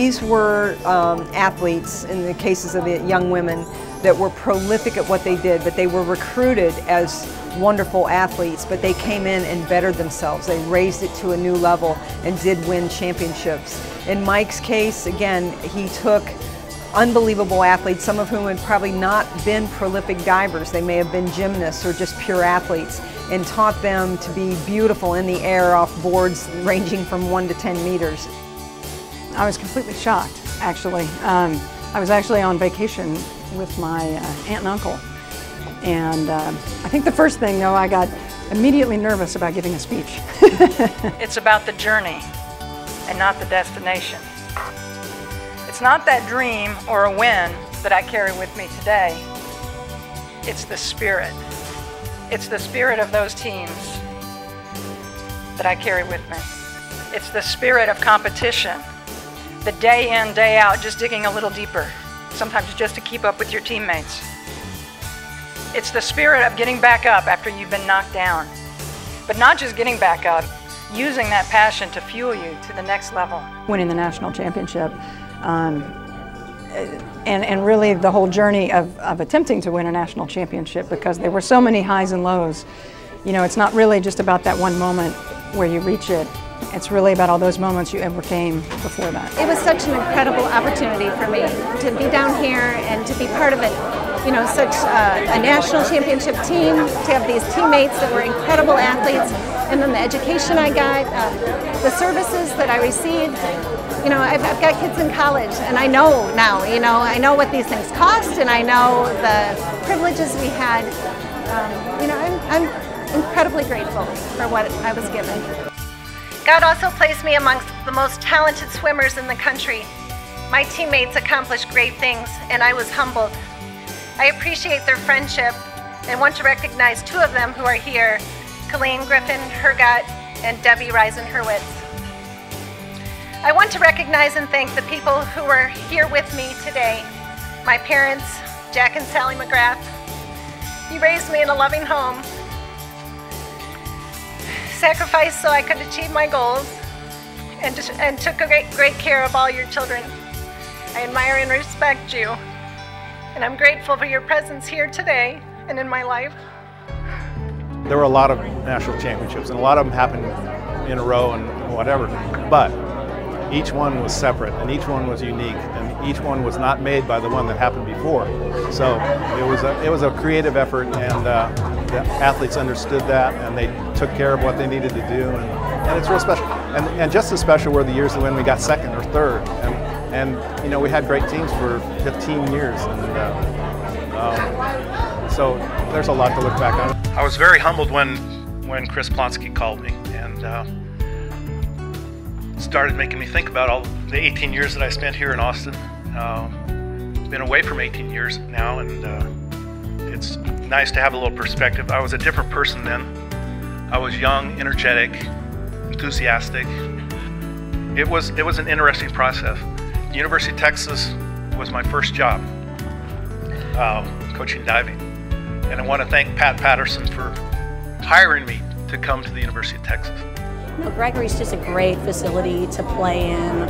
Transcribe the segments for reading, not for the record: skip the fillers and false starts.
These were athletes, in the cases of the young women, that were prolific at what they did, but they were recruited as wonderful athletes, but they came in and bettered themselves. They raised it to a new level and did win championships. In Mike's case, again, he took unbelievable athletes, some of whom had probably not been prolific divers. They may have been gymnasts or just pure athletes, and taught them to be beautiful in the air off boards ranging from 1 to 10 meters. I was completely shocked, actually. I was actually on vacation with my aunt and uncle. And I think the first thing, though, I got immediately nervous about giving a speech. It's about the journey and not the destination. It's not that dream or a win that I carry with me today. It's the spirit. It's the spirit of those teams that I carry with me. It's the spirit of competition. The day in, day out, just digging a little deeper, sometimes just to keep up with your teammates. It's the spirit of getting back up after you've been knocked down. But not just getting back up, using that passion to fuel you to the next level. Winning the national championship, and really the whole journey of attempting to win a national championship, because there were so many highs and lows. You know, it's not really just about that one moment where you reach it. It's really about all those moments you overcame before that. It was such an incredible opportunity for me to be down here and to be part of it. You know, such a national championship team, to have these teammates that were incredible athletes, and then the education I got, the services that I received. You know, I've got kids in college, and I know now, you know, I know what these things cost, and I know the privileges we had. You know, I'm incredibly grateful for what I was given. God also placed me amongst the most talented swimmers in the country. My teammates accomplished great things, and I was humbled. I appreciate their friendship and want to recognize two of them who are here, Colleen Griffin-Hergott and Debbie Reisen-Hurwitz. I want to recognize and thank the people who are here with me today. My parents, Jack and Sally McGrath. You raised me in a loving home, sacrificed so I could achieve my goals, and took great care of all your children. I admire and respect you, and I'm grateful for your presence here today and in my life. There were a lot of national championships, and a lot of them happened in a row and whatever, but each one was separate, and each one was unique, and each one was not made by the one that happened before. So it was a creative effort, and the athletes understood that, and they took care of what they needed to do, and it's real special. And just as special were the years when we got second or third, and you know, we had great teams for 15 years, and so there's a lot to look back on. I was very humbled when Chris Plonsky called me and started making me think about all the 18 years that I spent here in Austin. Been away from 18 years now, and it's nice to have a little perspective. I was a different person then. I was young, energetic, enthusiastic. It was an interesting process. The University of Texas was my first job, coaching diving. And I want to thank Pat Patterson for hiring me to come to the University of Texas. No, Gregory's just a great facility to play in.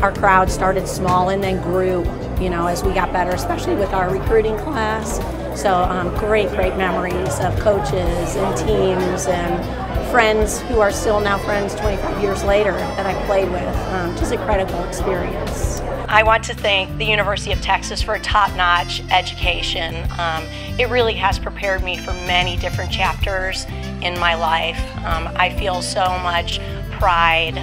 Our crowd started small and then grew, you know, as we got better, especially with our recruiting class. So great memories of coaches and teams and friends who are still now friends 25 years later that I played with. Just a credible experience. I want to thank the University of Texas for a top-notch education. It really has prepared me for many different chapters in my life. I feel so much pride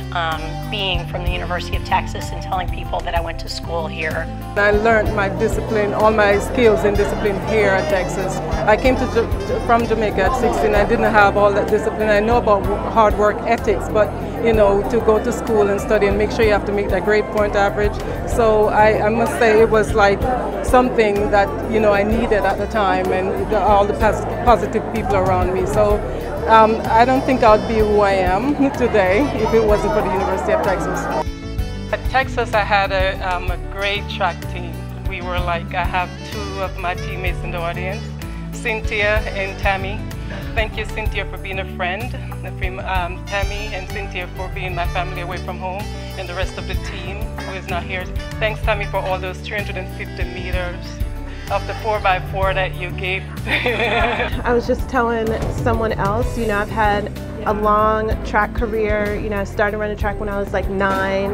being from the University of Texas and telling people that I went to school here. I learned my discipline, all my skills in discipline here at Texas. I came from Jamaica at 16. I didn't have all that discipline. I know about hard work ethics, but you know, to go to school and study and make sure you have to make that grade point average. So I must say it was like something that, you know, I needed at the time, and all the positive people around me. So I don't think I'd be who I am today if it wasn't for the University of Texas. At Texas, I had a great track team. We were like, I have two of my teammates in the audience, Cynthia and Tammy. thank you, Cynthia, for being a friend, Tammy and Cynthia for being my family away from home, and the rest of the team who is not here. Thanks, Tammy, for all those 350 meters of the 4x4 that you gave. I was just telling someone else, you know, I've had a long track career. You know, I started running track when I was like 9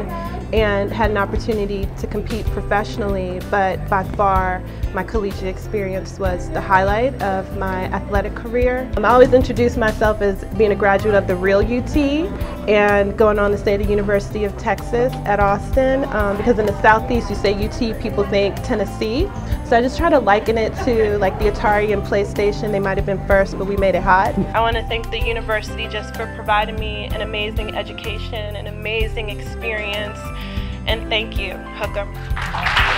and had an opportunity to compete professionally, but by far my collegiate experience was the highlight of my athletic career. I always introduce myself as being a graduate of the real UT and going on to say the University of Texas at Austin, because in the Southeast you say UT, people think Tennessee. So I just try to liken it to like the Atari and PlayStation. They might have been first, but we made it hot. I want to thank the university just for providing me an amazing education, an amazing experience, and thank you, Hookem.